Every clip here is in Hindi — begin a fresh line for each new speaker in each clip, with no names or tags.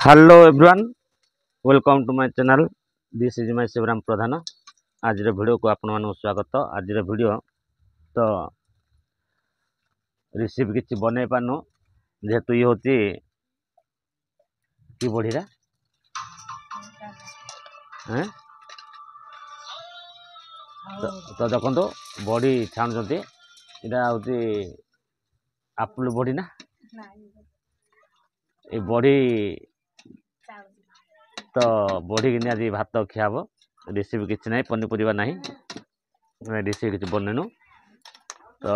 Hello everyone, welcome to my channel. This is my Shivram Pradhan. आज वीडियो को आपण मानक स्वागत। आज वीडियो तो रिसीव किसी बनई पारनु जेहेतु ये हूँ कि बढ़ीरा तो देखो बड़ी छाणुंट यहाँ हूँ आपुल बड़ी ना ये बड़ी तो बड़ी कि आज भात खिया रिसीव किसी ना पनीपरिया ना रिसीव किसी बनईनु तो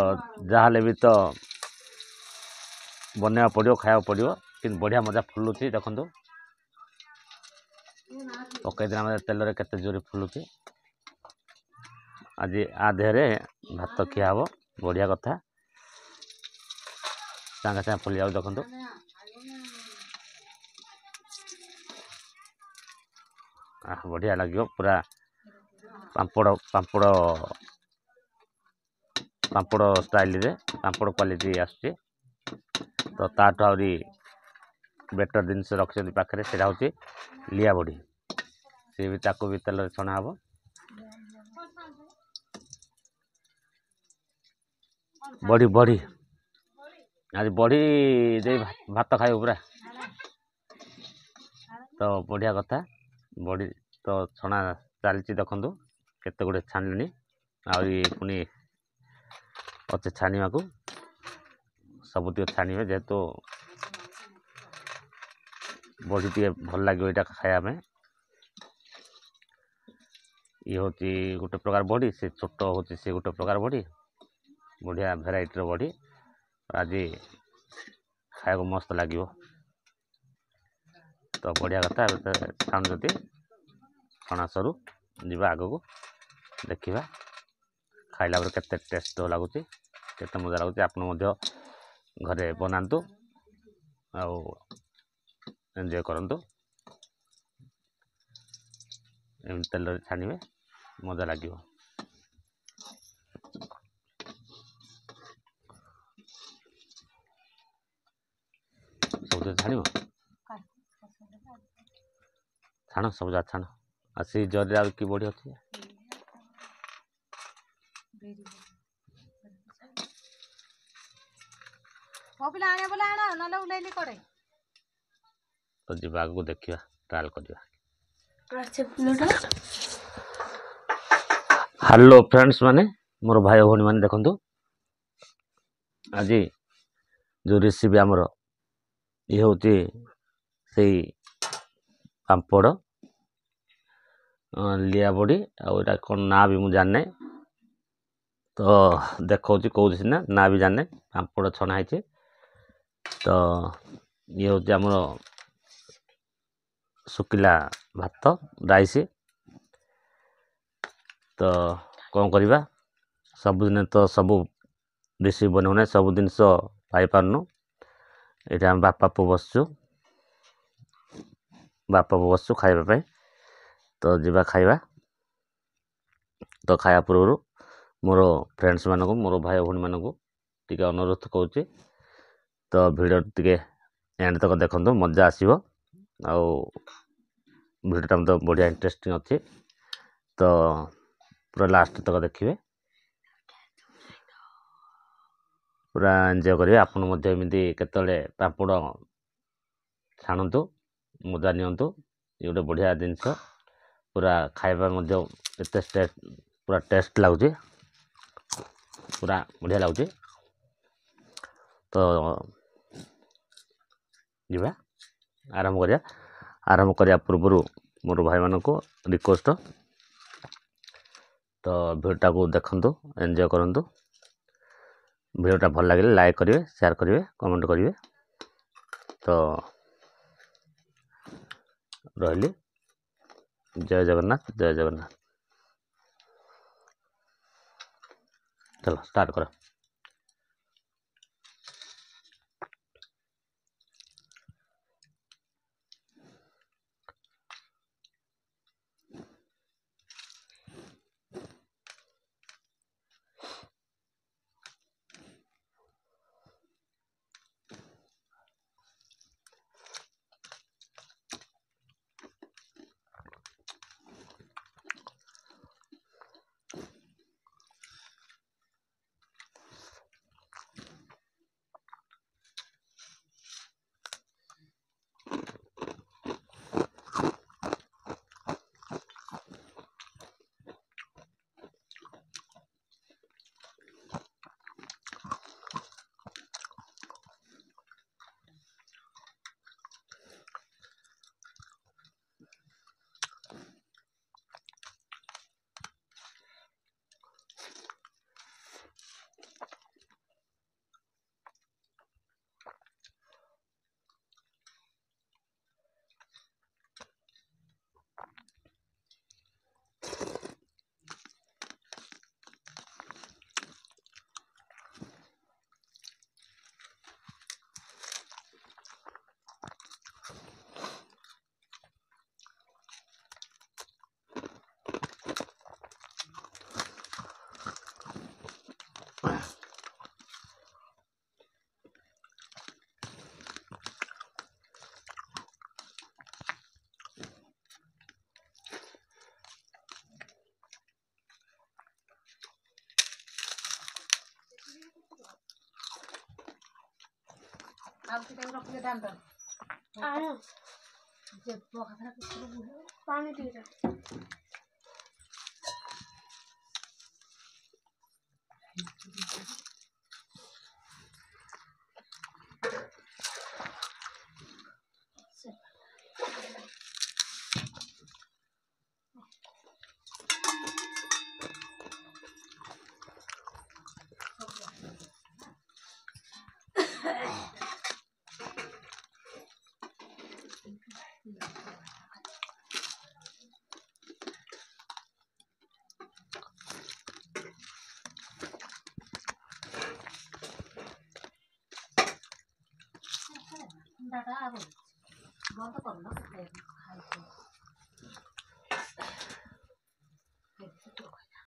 जहाँ भी तो बनवा पड़ो खाया पड़ो कि बढ़िया मजा फुलुची देखो पकईदे तेल के जोर फुलुची आज आ देहरे भात खिया हम बढ़िया कथा सागे सागे फुली जाऊ देखो बढ़िया लगे पूरा पापड़ पापड़ पापड़ स्टाइल रे पापड़ क्वालिटी आसुची तो ताठू आहरी बेटर जिनस रखिंट पाखे से हूँ लिया बड़ी सी भी ताकू भी तेल छणा हम बड़ी बड़ी आज बड़ी दे भात खाइब पूरा तो बढ़िया कथा बड़ी तो छणा चलती देखु केते गुड़े छाणिनी आहरी पुणी अच्छे छाणा को सबुत छाणे जेहेतु बड़ी टे भल लगे यहाँ खायापे ये हूँ गोटे प्रकार बड़ी से छोट हूँ सी गोटे प्रकार बड़ी बढ़िया भेराइटर बड़ी आज खाया मस्त लगे तो बढ़िया कथा छाणुंट छणा सरू जा आग को देखा खाइला केते टेस्ट लगुच केते मजा लगुच आपड़ घरे बनातु आउ एंजॉय करंतु एम तेल छाणिबे मजा लगे सब छाण छाण सब जा छाण आसी जरी आ कि बड़ी अच्छी तो जीवा आगू देखा ट्रायल करवा। हेलो फ्रेंड्स माने मोर भाई भौणी माने देखंतु आज जो रेसिपी आमर ये हूँ से पापड़ लिया बड़ी आटा कौन ना भी मुझे जाने तो देखा कौन सीना ना भी जाने पापड़ छणा है तो ये हूँ आमर सुखिला भात राइस तो कौन करवा सबुदिन तो सब रेसिपी बनना सब जिनस पाई पारनु ये आम बापा पु बसचु बापा पु बसचु खाइबा तो जीवा खाइबा तो खाया पूर्व मोर फ्रेंड्स मानक मोर भाई भौणी मानक टिके अनुरोध करुच्ची तो वीडियो टिके एंड तक देखो मजा आसो आउ वीडियोटा तो बढ़िया इंटरेस्टिंग अच्छी तो पूरा लास्ट तक देखिए पूरा एंजॉय करेंगे आपन एमती केतले पापड़ छाणु मजा नियंतु ये गोटे बढ़िया जिनस पूरा खाइबा पूरा टेस्ट लगुच पूरा बढ़िया लगुच तो जीवा आरंभ करिया पूर्व मोर भाई मान को रिक्वेस्ट तो वीडियोटा को देखंतु एंजॉय करंतु वीडियोटा भल लगे लाइक करेंगे शेयर करेंगे कमेंट करेंगे तो रही जय जगन्नाथ जय जगन्नाथ। चलो स्टार्ट करो।
ଆଉ ସେଟା ରଖିଲେ ଦାଣ୍ଡ ଆଣ ଯେ ପଖାଳ ପାଣି ଟିକେ दादा बंद करना